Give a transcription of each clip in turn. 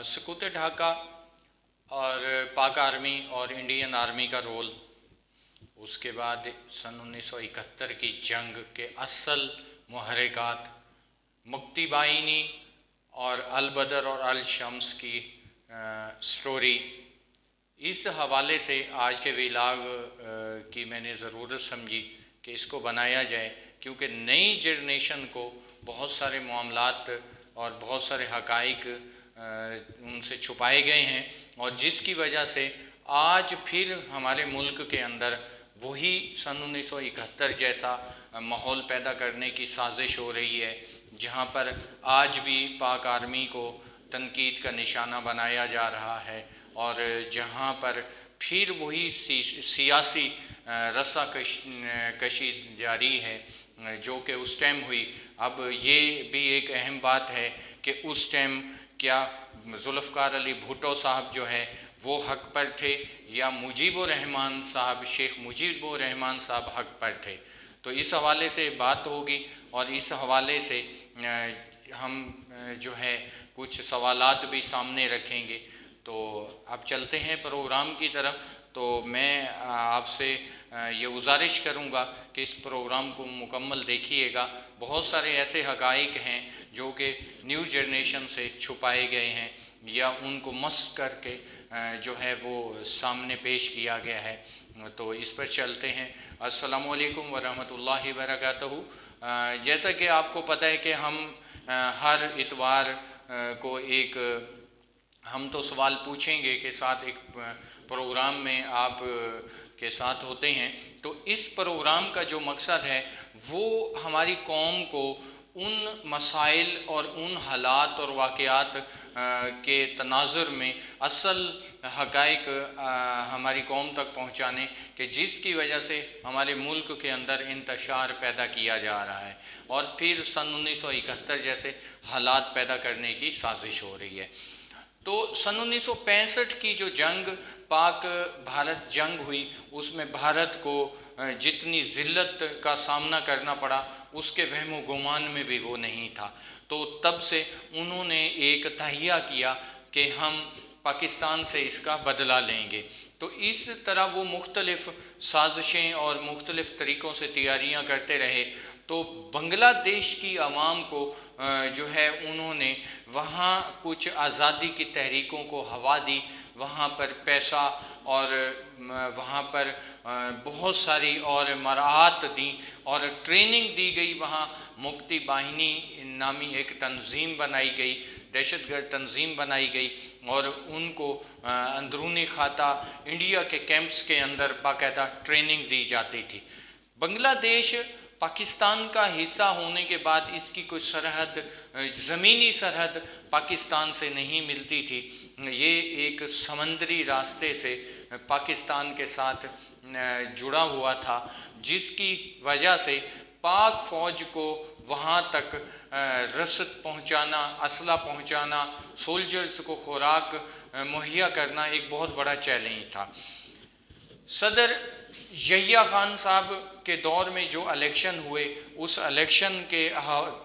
सकूत ढाका और पाक आर्मी और इंडियन आर्मी का रोल, उसके बाद सन 1971 की जंग के असल मुहर्रिकात, मुक्ति बाहिनी और अल बदर और अल शम्स की स्टोरी। इस हवाले से आज के व्लॉग की मैंने ज़रूरत समझी कि इसको बनाया जाए, क्योंकि नई जनरेशन को बहुत सारे मामलात और बहुत सारे हक़ाइक़ उनसे छुपाए गए हैं, और जिसकी वजह से आज फिर हमारे मुल्क के अंदर वही सन 1971 जैसा माहौल पैदा करने की साजिश हो रही है, जहाँ पर आज भी पाक आर्मी को तनकीद का निशाना बनाया जा रहा है, और जहाँ पर फिर वही सियासी रस्सा कशी जारी है जो कि उस टाइम हुई। अब ये भी एक अहम बात है कि उस टाइम क्या जुल्फ़िकार अली भुट्टो साहब जो है वो हक़ पर थे, या मुजीबुर रहमान साहब, शेख मुजीबुर रहमान साहब हक़ पर थे। तो इस हवाले से बात होगी, और इस हवाले से हम जो है कुछ सवालात भी सामने रखेंगे। तो अब चलते हैं प्रोग्राम की तरफ। तो मैं आपसे ये गुजारिश करूँगा कि इस प्रोग्राम को मुकम्मल देखिएगा। बहुत सारे ऐसे हक़ाइक़ हैं जो कि न्यू जनरेशन से छुपाए गए हैं, या उनको मस्क करके जो है वो सामने पेश किया गया है। तो इस पर चलते हैं। अस्सलामु अलैकुम वरहमतुल्लाहि वबरकातुहू। जैसा कि आपको पता है कि हम हर इतवार को हम तो सवाल पूछेंगे के साथ एक प्रोग्राम में आप के साथ होते हैं। तो इस प्रोग्राम का जो मकसद है वो हमारी कौम को उन मसाइल और उन हालात और वाक़यात के तनाज़ुर में असल हक़ाइक़ हमारी कौम तक पहुँचाने के, जिसकी वजह से हमारे मुल्क के अंदर इंतशार पैदा किया जा रहा है, और फिर सन 1971 जैसे हालात पैदा करने की साजिश हो रही है। तो सन 1965 की जो जंग, पाक भारत जंग हुई, उसमें भारत को जितनी ज़िल्लत का सामना करना पड़ा उसके वहमो गुमान में भी वो नहीं था। तो तब से उन्होंने एक तहिया किया कि हम पाकिस्तान से इसका बदला लेंगे। तो इस तरह वो मुख्तलिफ़ साजिशें और मुख्तलिफ़ तरीक़ों से तैयारियां करते रहे। तो बांग्लादेश की आवाम को जो है उन्होंने वहाँ कुछ आज़ादी की तहरीकों को हवा दी, वहाँ पर पैसा और वहाँ पर बहुत सारी और मराहत दी और ट्रेनिंग दी गई। वहाँ मुक्ति बाहिनी नामी एक तंजीम बनाई गई, दहशतगर्द तंजीम बनाई गई, और उनको अंदरूनी खाता इंडिया के कैंप्स के अंदर बाकायदा ट्रेनिंग दी जाती थी। बांग्लादेश पाकिस्तान का हिस्सा होने के बाद इसकी कोई सरहद, ज़मीनी सरहद पाकिस्तान से नहीं मिलती थी। ये एक समंदरी रास्ते से पाकिस्तान के साथ जुड़ा हुआ था, जिसकी वजह से पाक फ़ौज को वहाँ तक रसद पहुँचाना, असला पहुँचाना, सोल्जर्स को खुराक मुहैया करना एक बहुत बड़ा चैलेंज था। सदर यहिया खान साहब के दौर में जो इलेक्शन हुए, उस इलेक्शन के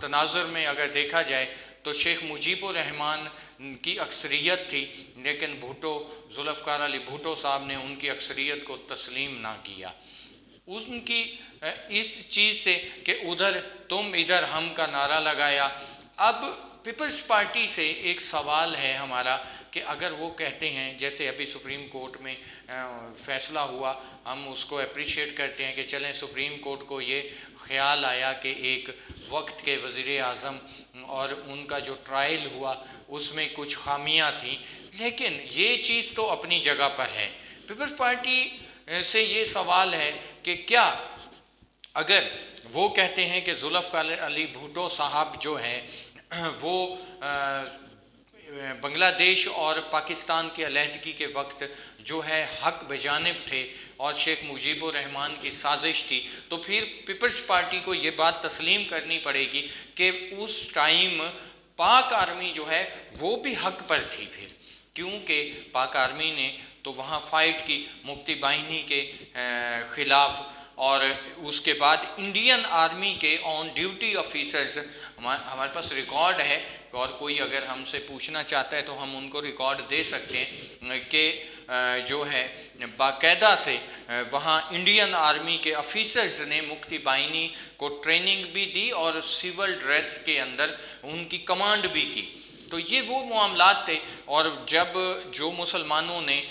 तनाज़ुर में अगर देखा जाए तो शेख मुजीबुर रहमान की अक्सरियत थी, लेकिन जुल्फ़िकार अली भुट्टो साहब ने उनकी अक्सरियत को तस्लीम ना किया। उनकी इस चीज़ से कि उधर तुम इधर हम का नारा लगाया। अब पीपल्स पार्टी से एक सवाल है हमारा कि अगर वो कहते हैं, जैसे अभी सुप्रीम कोर्ट में फ़ैसला हुआ, हम उसको अप्रिशिएट करते हैं कि चलें, सुप्रीम कोर्ट को ये ख़्याल आया कि एक वक्त के वज़ीर आज़म और उनका जो ट्रायल हुआ उसमें कुछ खामियां थीं, लेकिन ये चीज़ तो अपनी जगह पर है। पीपल्स पार्टी से ये सवाल है कि क्या अगर वो कहते हैं कि जुल्फ़िकार अली भुट्टो साहब जो हैं वो बांग्लादेश और पाकिस्तान की अलहदगी के वक्त जो है हक बजानिब थे और शेख मुजीबुर रहमान की साजिश थी, तो फिर पीपल्स पार्टी को ये बात तस्लीम करनी पड़ेगी कि उस टाइम पाक आर्मी जो है वो भी हक पर थी फिर, क्योंकि पाक आर्मी ने तो वहाँ फ़ाइट की मुक्ति बाहिनी के ख़िलाफ़, और उसके बाद इंडियन आर्मी के ऑन ड्यूटी ऑफिसर्स, हमारे पास रिकॉर्ड है और कोई अगर हमसे पूछना चाहता है तो हम उनको रिकॉर्ड दे सकते हैं कि जो है बाकायदा से वहाँ इंडियन आर्मी के ऑफिसर्स ने मुक्ति बाहिनी को ट्रेनिंग भी दी और सिविल ड्रेस के अंदर उनकी कमांड भी की। तो ये वो मामलात थे। और जब जो मुसलमानों ने,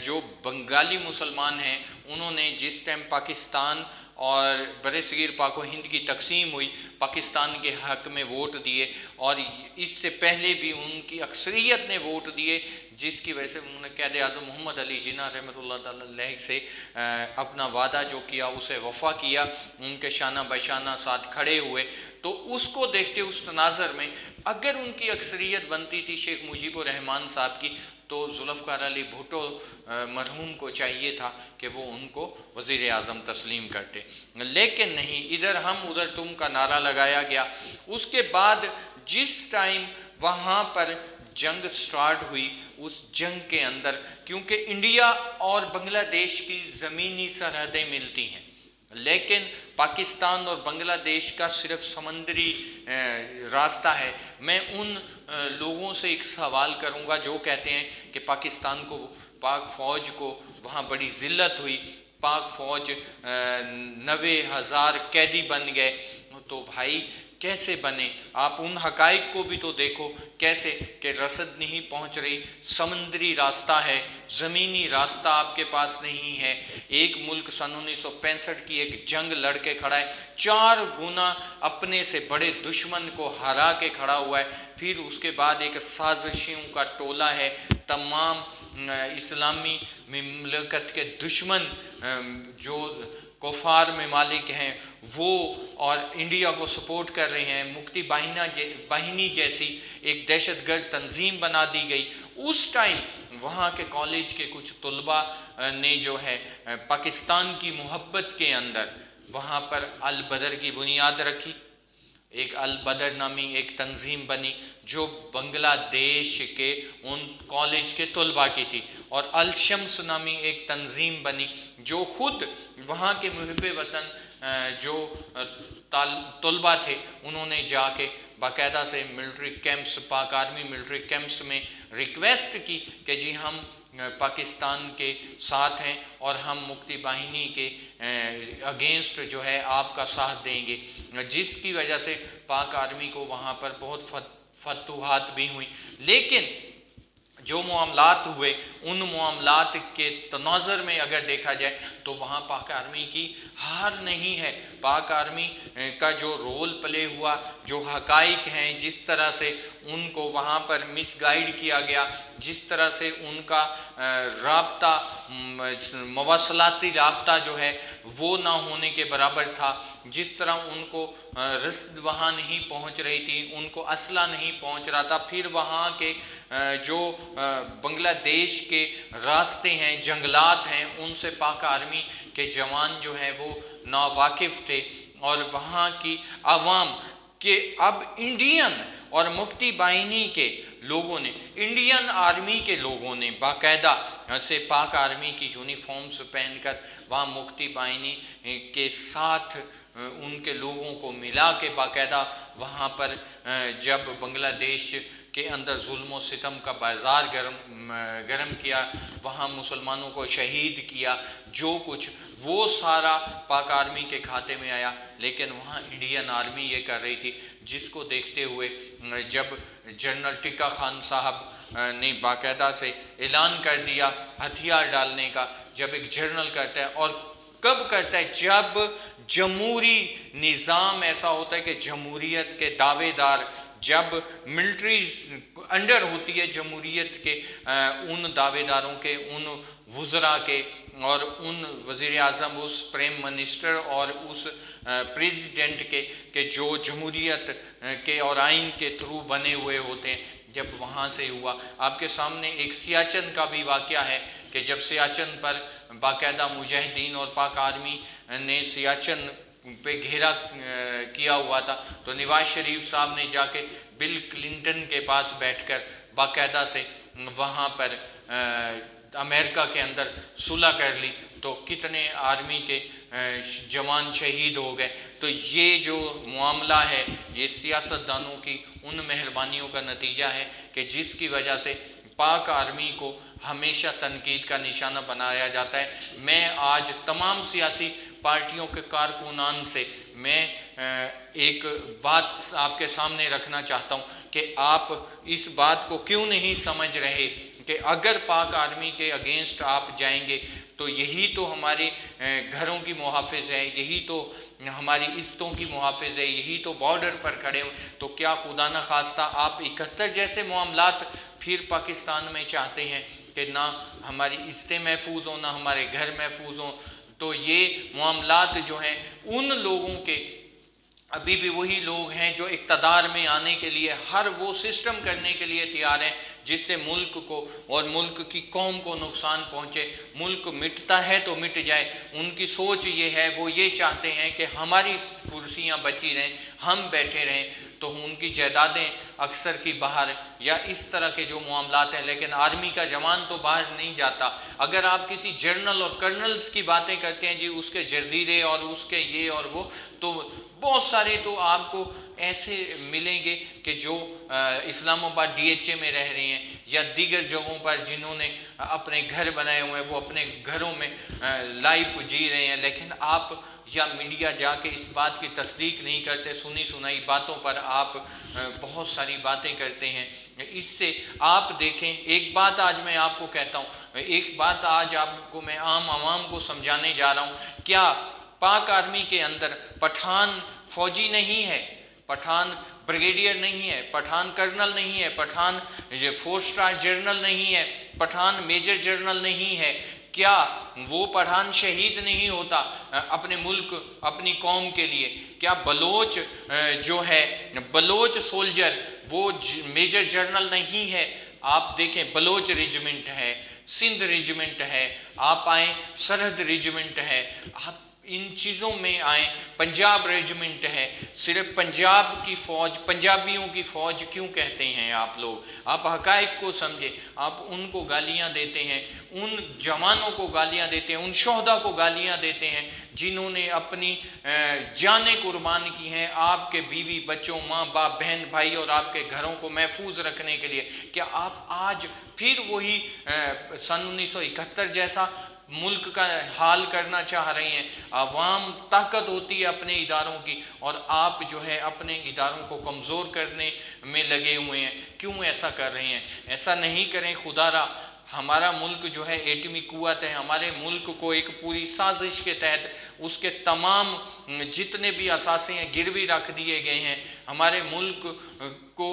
जो बंगाली मुसलमान हैं, उन्होंने जिस टाइम पाकिस्तान और बड़े सगीर पाको हिंद की तकसीम हुई, पाकिस्तान के हक़ में वोट दिए और इससे पहले भी उनकी अक्सरियत ने वोट दिए, जिसकी वजह से उन्होंने क़ायद आज़म मोहम्मद अली जिन्ना रहमतुल्लाह ताला अलैह से अपना वादा जो किया उसे वफ़ा किया, उनके शाना बशाना साथ खड़े हुए। तो उसको देखते उस तनाज़र में अगर उनकी अक्सरियत बनती थी शेख मुजीबुर रहमान साहब की, तो जुल्फ़िकार अली भुट्टो मरहूम को चाहिए था कि वो उनको वज़ीर आज़म तस्लीम करते, लेकिन नहीं, इधर हम उधर तुम का नारा लगाया गया। उसके बाद जिस टाइम वहाँ पर जंग स्टार्ट हुई, उस जंग के अंदर क्योंकि इंडिया और बांग्लादेश की ज़मीनी सरहदें मिलती हैं, लेकिन पाकिस्तान और बांग्लादेश का सिर्फ समंदरी रास्ता है। मैं उन लोगों से एक सवाल करूंगा जो कहते हैं कि पाकिस्तान को, पाक फ़ौज को वहाँ बड़ी ज़िल्लत हुई, पाक फ़ौज 90,000 कैदी बन गए। तो भाई कैसे बने? आप उन हकाइक को भी तो देखो, कैसे कि रसद नहीं पहुंच रही, समुद्री रास्ता है, ज़मीनी रास्ता आपके पास नहीं है। एक मुल्क सन 1965 की एक जंग लड़के खड़ा है, 4 गुना अपने से बड़े दुश्मन को हरा के खड़ा हुआ है। फिर उसके बाद एक साजिशों का टोला है, तमाम इस्लामी ममलकत के दुश्मन जो कुफार ममालिक हैं वो और इंडिया को सपोर्ट कर रहे हैं। मुक्ति बाहिनी जैसी एक दहशतगर्द तंजीम बना दी गई। उस टाइम वहाँ के कॉलेज के कुछ तलबा ने जो है पाकिस्तान की मोहब्बत के अंदर वहाँ पर अल बदर की बुनियाद रखी। एक अल बदर नामी एक तंजीम बनी जो बांग्लादेश के उन कॉलेज के तलबा की थी, और अल शम्स नामी एक तंजीम बनी जो खुद वहाँ के मुहिब वतन जो तलबा थे, उन्होंने जाके बाकायदा से मिलिट्री कैंप्स, पाक आर्मी मिलिट्री कैंप्स में रिक्वेस्ट की कि जी हम पाकिस्तान के साथ हैं और हम मुक्ति बाहिनी के अगेंस्ट जो है आपका साथ देंगे, जिसकी वजह से पाक आर्मी को वहाँ पर बहुत फतूहात भी हुई। लेकिन जो मामलात हुए, उन मामलात के तनाज़र में अगर देखा जाए तो वहाँ पाक आर्मी की हार नहीं है। पाक आर्मी का जो रोल प्ले हुआ, जो हकाइक हैं, जिस तरह से उनको वहाँ पर मिसगाइड किया गया, जिस तरह से उनका राब्ता, मवासलाती राब्ता जो है वो ना होने के बराबर था, जिस तरह उनको रसद वहाँ नहीं पहुँच रही थी, उनको असला नहीं पहुँच रहा था। फिर वहाँ के जो बांग्लादेश के रास्ते हैं, जंगलात हैं, उनसे पाक आर्मी के जवान जो हैं वो नावाकिफ़ थे, और वहाँ की आवाम के अब इंडियन और मुक्ति बाहिनी के लोगों ने, इंडियन आर्मी के लोगों ने बाकायदा से पाक आर्मी की यूनिफॉर्म्स पहनकर वहाँ मुक्ति बाहिनी के साथ उनके लोगों को मिला के बाकायदा वहाँ पर जब बांग्लादेश के अंदर जुल्म और सितम का बाजार गरम किया, वहाँ मुसलमानों को शहीद किया, जो कुछ वो सारा पाक आर्मी के खाते में आया। लेकिन वहाँ इंडियन आर्मी ये कर रही थी, जिसको देखते हुए जब जनरल टिक्का खान साहब ने बाकायदा से ऐलान कर दिया हथियार डालने का, जब एक जनरल करता है, और कब करता है? जब जमहूरी निज़ाम ऐसा होता है कि जमहूरियत के दावेदार, जब मिलिट्री अंडर होती है जमहूरियत के उन दावेदारों के, उन वज़रा के और उन वज़ीर आज़म, उस प्राइम मिनिस्टर और उस प्रेसिडेंट के जो जमहूरियत के और आइन के थ्रू बने हुए होते हैं, जब वहाँ से हुआ। आपके सामने एक सियाचिन का भी वाक़या है कि जब सियाचिन पर बाकायदा मुजाहिदीन और पाक आर्मी ने सियाचिन पे घेरा किया हुआ था, तो नवाज शरीफ साहब ने जाके बिल क्लिंटन के पास बैठकर बाकायदा से वहाँ पर अमेरिका के अंदर सुलह कर ली तो कितने आर्मी के जवान शहीद हो गए। तो ये जो मामला है ये सियासतदानों की उन मेहरबानियों का नतीजा है कि जिसकी वजह से पाक आर्मी को हमेशा तनकीद का निशाना बनाया जाता है। मैं आज तमाम सियासी पार्टियों के कारकुनान से मैं एक बात आपके सामने रखना चाहता हूँ कि आप इस बात को क्यों नहीं समझ रहे कि अगर पाक आर्मी के अगेंस्ट आप जाएंगे तो यही तो हमारे घरों की मुहाफ़िज़ है, यही तो हमारी इज़्ज़तों की मुहाफ़िज़ है, यही तो बॉर्डर पर खड़े हो। तो क्या खुदा न खास्ता आप 71 जैसे मामलात फिर पाकिस्तान में चाहते हैं कि ना हमारी इज़्ज़तें महफूज हों, ना हमारे घर महफूज हों? तो ये मामलात जो हैं उन लोगों के अभी भी वही लोग हैं जो इक़्तिदार में आने के लिए हर वो सिस्टम करने के लिए तैयार हैं जिससे मुल्क को और मुल्क की कौम को नुकसान पहुँचे। मुल्क मिटता है तो मिट जाए, उनकी सोच ये है, वो ये चाहते हैं कि हमारी कुर्सियाँ बची रहें, हम बैठे रहें। तो उनकी जायदादें अक्सर की बाहर या इस तरह के जो मामलात हैं, लेकिन आर्मी का जवान तो बाहर नहीं जाता। अगर आप किसी जनरल और कर्नल्स की बातें करते हैं जी, उसके जजीरे और उसके ये और वो, तो बहुत सारे तो आपको ऐसे मिलेंगे कि जो इस्लामाबाद DHA में रह रहे हैं या दीगर जगहों पर जिन्होंने अपने घर बनाए हुए हैं, वो अपने घरों में लाइफ जी रहे हैं, लेकिन आप या मीडिया जाके इस बात की तस्दीक नहीं करते। सुनी सुनाई बातों पर आप बहुत सारी बातें करते हैं। इससे आप देखें, एक बात आज मैं आपको कहता हूँ, एक बात आज आपको मैं आम आवाम को समझाने जा रहा हूँ। क्या पाक आर्मी के अंदर पठान फौजी नहीं है, पठान ब्रिगेडियर नहीं है, पठान कर्नल नहीं है, पठान 4 स्टार जनरल नहीं है, पठान मेजर जनरल नहीं है? क्या वो पठान शहीद नहीं होता अपने मुल्क अपनी कौम के लिए? क्या बलोच जो है, बलोच सोल्जर वो मेजर जनरल नहीं है? आप देखें, बलोच रेजिमेंट है, सिंध रेजिमेंट है, आप आए सरहद रेजिमेंट है, आप इन चीज़ों में आए, पंजाब रेजिमेंट है। सिर्फ पंजाब की फ़ौज, पंजाबियों की फ़ौज क्यों कहते हैं आप लोग? आप हक़ाइक़ को समझे। आप उनको गालियां देते हैं, उन जवानों को गालियां देते हैं, उन शोहदा को गालियां देते हैं जिन्होंने अपनी जानें कुर्बान की हैं आपके बीवी बच्चों, माँ बाप, बहन भाई और आपके घरों को महफूज रखने के लिए। क्या आप आज फिर वही सन 1971 जैसा मुल्क का हाल करना चाह रहे हैं? आवाम ताकत होती है अपने इदारों की और आप जो है अपने इदारों को कमज़ोर करने में लगे हुए हैं। क्यों ऐसा कर रहे हैं? ऐसा नहीं करें खुदारा। हमारा मुल्क जो है एटमी कुव्वत है। हमारे मुल्क को एक पूरी साजिश के तहत उसके तमाम जितने भी असासे हैं गिरवी रख दिए गए हैं। हमारे मुल्क को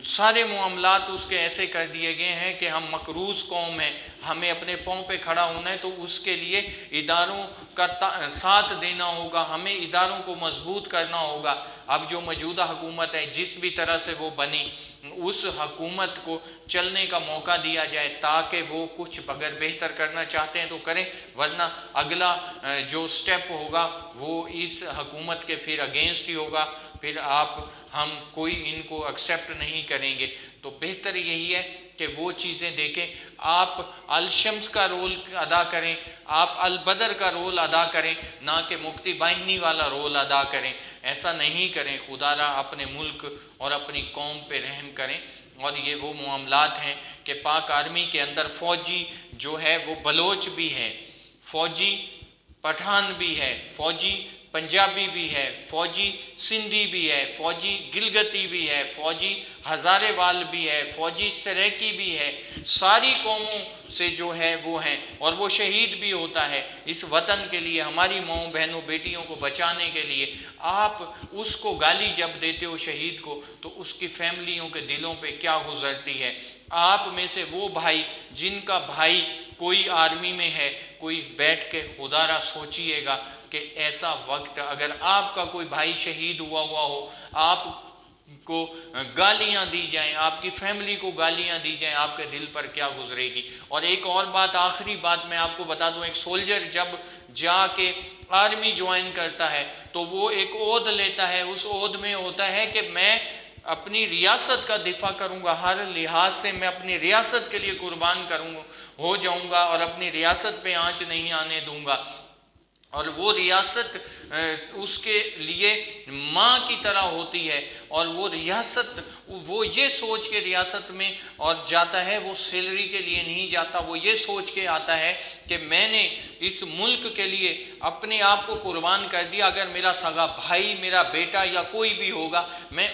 सारे मामलात उसके ऐसे कर दिए गए हैं कि हम मकरूज़ कौम हैं, हमें अपने पाँव पे खड़ा होना है तो उसके लिए इदारों का साथ देना होगा, हमें इदारों को मजबूत करना होगा। अब जो मौजूदा हुकूमत है जिस भी तरह से वो बनी, उस हुकूमत को चलने का मौका दिया जाए ताकि वो कुछ अगर बेहतर करना चाहते हैं तो करें, वरना अगला जो स्टेप होगा वो इस हुकूमत के फिर अगेंस्ट ही होगा। फिर हम कोई इनको एक्सेप्ट नहीं करेंगे। तो बेहतर यही है कि वो चीज़ें देखें। आप अल-शम्स का रोल अदा करें, आप अल-बदर का रोल अदा करें, ना कि मुक्ति बाहिनी वाला रोल अदा करें। ऐसा नहीं करें। खुदारा अपने मुल्क और अपनी कौम पे रहम करें। और ये वो मामलात हैं कि पाक आर्मी के अंदर फ़ौजी जो है वो बलोच भी है, फ़ौजी पठान भी है, फ़ौजी पंजाबी भी है, फ़ौजी सिंधी भी है, फ़ौजी गिलगती भी है, फ़ौजी हज़ारेवाल भी है, फ़ौजी सराइकी भी है। सारी कौमों से जो है वो हैं और वो शहीद भी होता है इस वतन के लिए, हमारी माओ बहनों बेटियों को बचाने के लिए। आप उसको गाली जब देते हो शहीद को तो उसकी फैमिलियों के दिलों पे क्या गुजरती है? आप में से वो भाई जिनका भाई कोई आर्मी में है, कोई बैठ के खुदारा सोचिएगा कि ऐसा वक्त अगर आपका कोई भाई शहीद हुआ हो, आपको गालियां दी जाएं, आपकी फैमिली को गालियां दी जाएं, आपके दिल पर क्या गुजरेगी? और एक और बात, आखिरी बात मैं आपको बता दूं, एक सोल्जर जब जाके आर्मी ज्वाइन करता है तो वो एक ओद लेता है। उस ओद में होता है कि मैं अपनी रियासत का दिफा करूँगा, हर लिहाज से मैं अपनी रियासत के लिए कुर्बान करूँगा, हो जाऊँगा और अपनी रियासत पे आँच नहीं आने दूँगा। और वो रियासत उसके लिए माँ की तरह होती है, और वो रियासत, वो ये सोच के रियासत में और जाता है, वो सैलरी के लिए नहीं जाता, वो ये सोच के आता है कि मैंने इस मुल्क के लिए अपने आप को कुर्बान कर दिया, अगर मेरा सगा भाई, मेरा बेटा या कोई भी होगा, मैं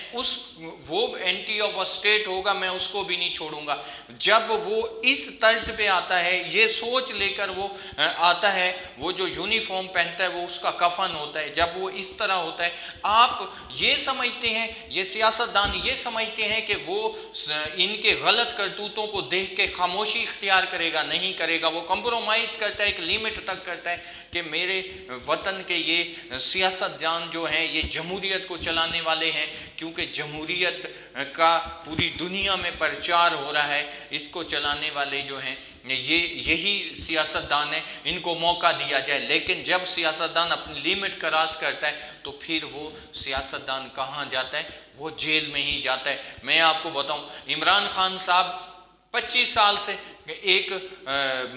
वो एंटी ऑफ अ स्टेट होगा, मैं उसको भी नहीं छोड़ूंगा। जब वो इस तर्ज पे आता है, ये सोच लेकर वो आता है, वो जो यूनिफॉर्म पहनता है वो उसका कफन होता है, जब वो इस तरह होता है, आप ये समझते हैं, ये सियासतदान ये समझते हैं कि वो इनके गलत करतूतों को देख के खामोशी इख्तियार करेगा, नहीं करेगा। वो कंप्रोमाइज़ करता है, एक लिमिट तक करता है कि मेरे वतन के ये सियासतदान जो हैं ये जमहूरियत को चलाने वाले हैं, क्योंकि जमहूरियत का पूरी दुनिया में प्रचार हो रहा है, इसको चलाने वाले जो हैं ये यही सियासतदान है, इनको मौका दिया जाए। लेकिन जब सियासतदान अपनी लिमिट क्रॉस करता है तो फिर वो सियासतदान कहाँ जाता है? वो जेल में ही जाता है। मैं आपको बताऊं, इमरान खान साहब 25 साल से एक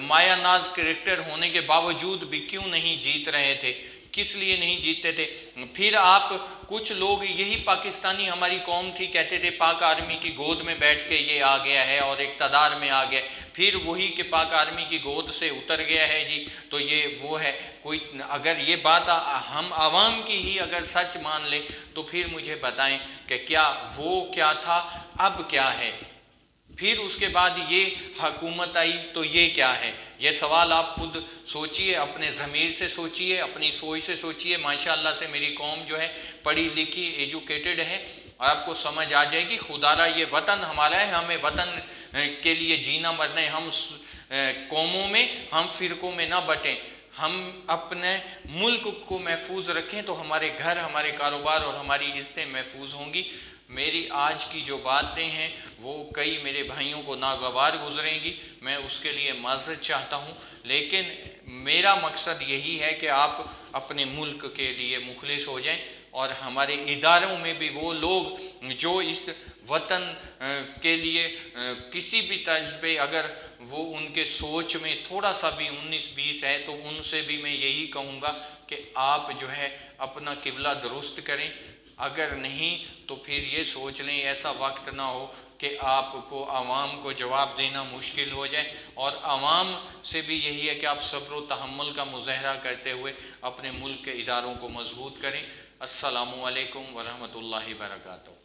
मायानाज कैरेक्टर होने के बावजूद भी क्यों नहीं जीत रहे थे? किस लिए नहीं जीतते थे? फिर आप कुछ लोग, यही पाकिस्तानी हमारी कौम थी, कहते थे पाक आर्मी की गोद में बैठ के ये आ गया है और इक़्तिदार में आ गया, फिर वही कि पाक आर्मी की गोद से उतर गया है जी, तो ये वो है। कोई अगर ये बात हम आवाम की ही अगर सच मान ले तो फिर मुझे बताएं कि क्या वो क्या था, अब क्या है? फिर उसके बाद ये हुकूमत आई तो ये क्या है? ये सवाल आप खुद सोचिए, अपने ज़मीर से सोचिए, अपनी सोच से सोचिए। माशाअल्लाह से मेरी कौम जो है पढ़ी लिखी, एजुकेटेड है, आपको समझ आ जाएगी। खुदारा ये वतन हमारा है, हमें वतन के लिए जीना मरना है। हम कौमों में, हम फ़िरकों में ना बटें, हम अपने मुल्क को महफूज रखें तो हमारे घर, हमारे कारोबार और हमारी इज़्ज़तें महफूज होंगी। मेरी आज की जो बातें हैं वो कई मेरे भाइयों को नागवार गुजरेंगी, मैं उसके लिए माज़रत चाहता हूँ, लेकिन मेरा मकसद यही है कि आप अपने मुल्क के लिए मुखलिस हो जाएं, और हमारे इदारों में भी वो लोग जो इस वतन के लिए किसी भी तर्ज पे अगर वो उनके सोच में थोड़ा सा भी 19-20 है, तो उनसे भी मैं यही कहूँगा कि आप जो है अपना किबला दुरुस्त करें। अगर नहीं तो फिर ये सोच लें ऐसा वक्त ना हो कि आपको आवाम को जवाब देना मुश्किल हो जाए। और आवाम से भी यही है कि आप सब्र व तहम्मुल का मुज़ाहरा करते हुए अपने मुल्क के इदारों को मजबूत करें। अस्सलामु अलैकुम व रहमतुल्लाहि व बरकातहू।